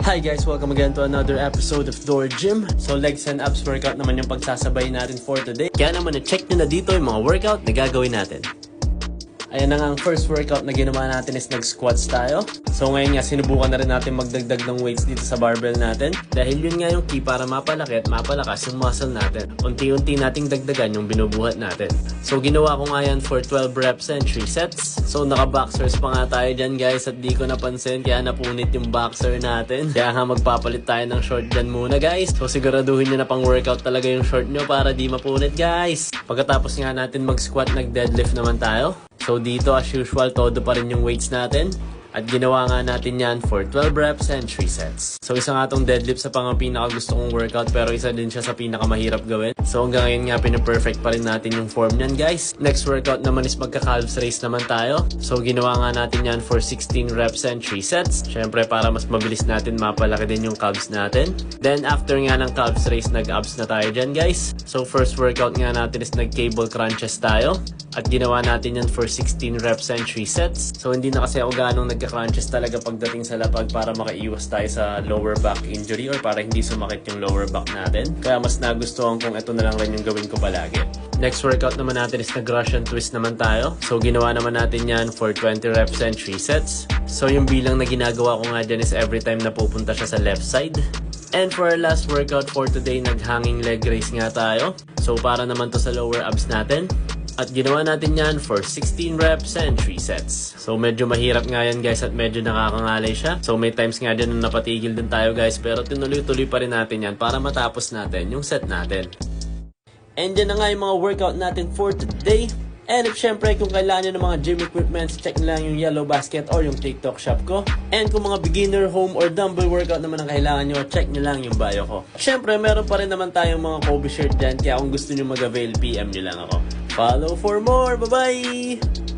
Hi guys! Welcome again to another episode of Door Gym. So legs and abs workout naman yung pagsasabay natin for today. Kaya naman na-check nyo na dito yung mga workout na gagawin natin. Ayan na nga, ang first workout na ginawa natin is nag-squats tayo. So ngayon nga, sinubukan na rin natin magdagdag ng weights dito sa barbell natin. Dahil yun nga yung key para mapalaki at mapalakas yung muscle natin. Unti-unti nating dagdagan yung binubuhat natin. So ginawa ko nga yan for 12 reps and 3 sets. So naka-boxers pa nga tayo dyan guys at di ko napansin kaya napunit yung boxer natin. Kaya nga magpapalit tayo ng short dyan muna guys. So siguraduhin nyo na pang workout talaga yung short nyo para di mapunit guys. Pagkatapos nga natin mag-squat, nag-deadlift naman tayo. So dito as usual, todo pa rin yung weights natin. At ginawa nga natin yan for 12 reps and 3 sets. So isa nga tong deadlift sa pang pinaka gusto kong workout pero isa din siya sa pinaka mahirap gawin. So hanggang ngayon nga pinaperfect pa rin natin yung form nyan guys. Next workout naman is magka-calves raise naman tayo. So ginawa nga natin yan for 16 reps and 3 sets. Syempre para mas mabilis natin mapalaki din yung calves natin. Then after nga ng calves raise, nag-abs na tayo dyan guys. So first workout nga natin is nag-cable crunches tayo. At ginawa natin yan for 16 reps and 3 sets. So hindi na kasi ako ganong nagka-crunches talaga pagdating sa lapag para makaiwas tayo sa lower back injury or para hindi sumakit yung lower back natin. Kaya mas nagustuhan kung ito na lang rin yung gawin ko palagi. Next workout naman natin is nag-Russian twist naman tayo. So ginawa naman natin yan for 20 reps and 3 sets. So yung bilang na ginagawa ko nga dyan is every time na pupunta siya sa left side. And for our last workout for today, nag-hanging leg raise nga tayo. So para naman to sa lower abs natin. At ginawa natin yan for 16 reps and 3 sets. So medyo mahirap nga yan guys at medyo nakakangalay siya. So may times nga dyan na napatigil din tayo guys pero tinuloy-tuloy pa rin natin yan para matapos natin yung set natin. And yan na nga yung mga workout natin for today. And if syempre kung kailangan nyo ng mga gym equipments, check nyo lang yung Yellow Basket or yung TikTok shop ko. And kung mga beginner home or dumbbell workout naman ang kailangan nyo, check nyo lang yung bio ko. Syempre meron pa rin naman tayong mga Kobe shirt dyan kaya kung gusto nyo mag-avail, PM nyo lang ako. Follow for more. Bye-bye!